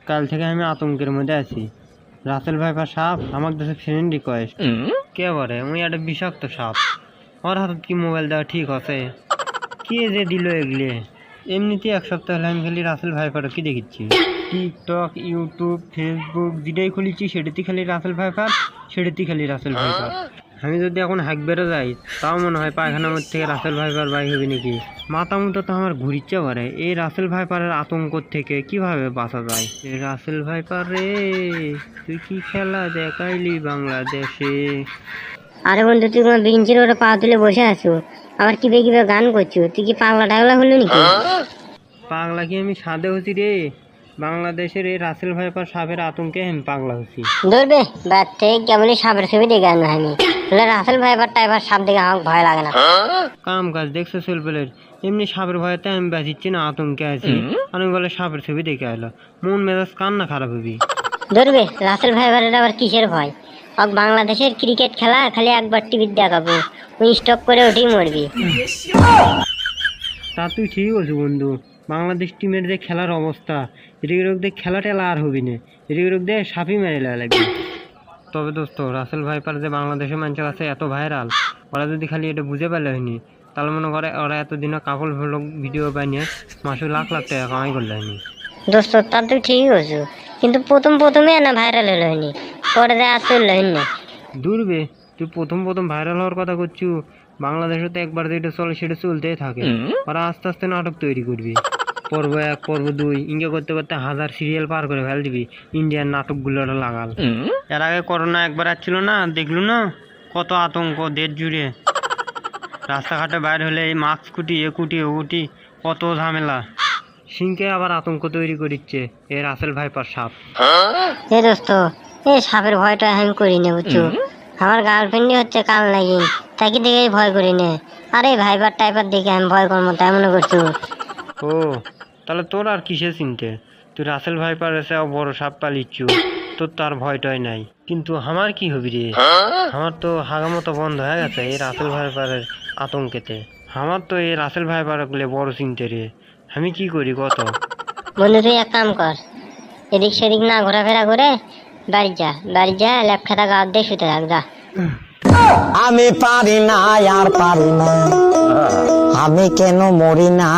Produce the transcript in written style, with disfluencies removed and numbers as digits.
কাল থেকে আমি আতঙ্কের মধ্যে আছি। রাসেল ভাইপার সাপ আমার কাছে ফ্রেন্ড রিকোয়েস্ট। কে বলে ওই একটা বিষাক্ত সাপ, ওর হাতত কি মোবাইল দেওয়া ঠিক আছে? কে যে দিল এগুলি? এমনিতেই এক সপ্তাহ হলে আমি খালি রাসেল ভাইপারও কি দেখিচ্ছি। টিকটক, ইউটিউব, ফেসবুক যেটাই খুলেছি সেটাতেই খালি রাসেল ভাইপার, সেটাতেই খালি রাসেল ভাইপার। আমি যদি এখন হাঁক বেরো যাই তাও মনে হয় পায়খানার মধ্যে থেকে রাসেল ভাইপার বাই হবে নাকি। মাথা মতো তো আমার ঘুরিচ্ছে পারে। এই রাসেল ভাইপারের আতঙ্ক থেকে কিভাবে বাঁচা যায়? রাসেল ভাইপার রে, তুই কি খেলা দেখাইলি বাংলাদেশে? আরে বন্ধু, তুই তোমার বেঞ্চের ওটা পা তুলে বসে আছো, আবার কিভাবে কিভাবে গান করছো? তুই কি পাগলা টাগলা হলো নাকি? পাগলা কি আমি সাদে হচ্ছি রে? বাংলাদেশের এই রাসেল ভাইপার সাপের আতঙ্কে আমি পাগলা হচ্ছি। ধরবে বাদ থেকে কেবলই সাপের ছবি দেখে আনো আমি, রাসেল ভাইপার টাইপার সাপ দেখে আমার ভয় লাগে না। কাম কাজ দেখছো সেলফেলের? এমনি সাপের ভয়তে আমি বাঁচিচ্ছি না, আতঙ্কে আছি। আমি বলে সাপের ছবি দেখে আইলো, মন মেজাজ কান্না খারাপ হবি। ধরবে রাসেল ভাইপারের আবার কিসের ভয়? বাংলাদেশের ক্রিকেট খেলা খালি একবার টিভিতে দেখাবো, তুই স্টপ করে উঠেই মরবি। তা তুই ঠিক বলছো বন্ধু। বাংলাদেশ টিমের যে খেলার অবস্থা, এদিকে দেখ খেলা টেলা আর হবি না, এদিকে দেখ সাপই মেরে লাগবে। তবে দোস্ত, রাসেল ভাইপার যে বাংলাদেশের মানুষের কাছে এত ভাইরাল, ওরা যদি খালি এটা বুঝে পেলে হয়নি, তাহলে মনে করে ওরা এতদিনও কাপড় ভ্লগ ভিডিও বানিয়ে মাসে লাখ লাখ টাকা কামাই করলে হয়নি। দোস্ত তা তুই ঠিকই বলছো, কিন্তু প্রথমে না ভাইরাল হলো হয়নি, পরে দেয় আর চললো হয়নি। দূরবে, তুই প্রথম ভাইরাল হওয়ার কথা করছু। বাংলাদেশে তো একবার যেটা চলে সেটা চলতেই থাকে। ওরা আস্তে আস্তে নাটক তৈরি করবি, পর্ব 1, পর্ব 2 ইঙ্গে করতে করতে 1000 সিরিয়াল পার করে ফেল দিবি। ইন্ডিয়ান নাটকগুলো লাগাল। এর আগে করোনা একবার আসছিল না, দেখলু না কত আতঙ্ক দেশ জুড়ে? রাস্তাঘাটে বাইরে হলে এই মাস্ক কুটি এ কুটি ও কুটি, কত ঝামেলা। সিংকে আবার আতঙ্ক তৈরি করিচ্ছে এ রাসেল ভাইপার সাপ। এ দোস্ত, এই সাপের ভয়টা আমি করি না বুঝছো। আমার গার্লফ্রেন্ডই হচ্ছে কাল নাগিন, তাকে দেখে ভয় করি না। আরে ভাইপার টাইপার দেখে আমি ভয় করবো তাই মনে করছো? ও, তাহলে তোর আর কিসে চিনতে? তুই রাসেল ভাইপার এসে বড় সাপ পালিচ্ছু, তোর তো আর ভয়টয় নাই। কিন্তু আমার কি হবি রে? আমার তো হাগামতো বন্ধ হয়ে গেছে এই রাসেল ভাইপারের আতঙ্কেতে। আমার তো এই রাসেল ভাইপার গুলো বড় চিনতে রে। আমি কি করি কত? বন্ধু তুই এক কাম কর, এদিক সেদিক না ঘোরাফেরা করে বাড়ি যা ল্যাপ খাতা গা দিয়ে শুতে থাক যা। আমি পারি না আর পারি না, আমি কেন মরি না।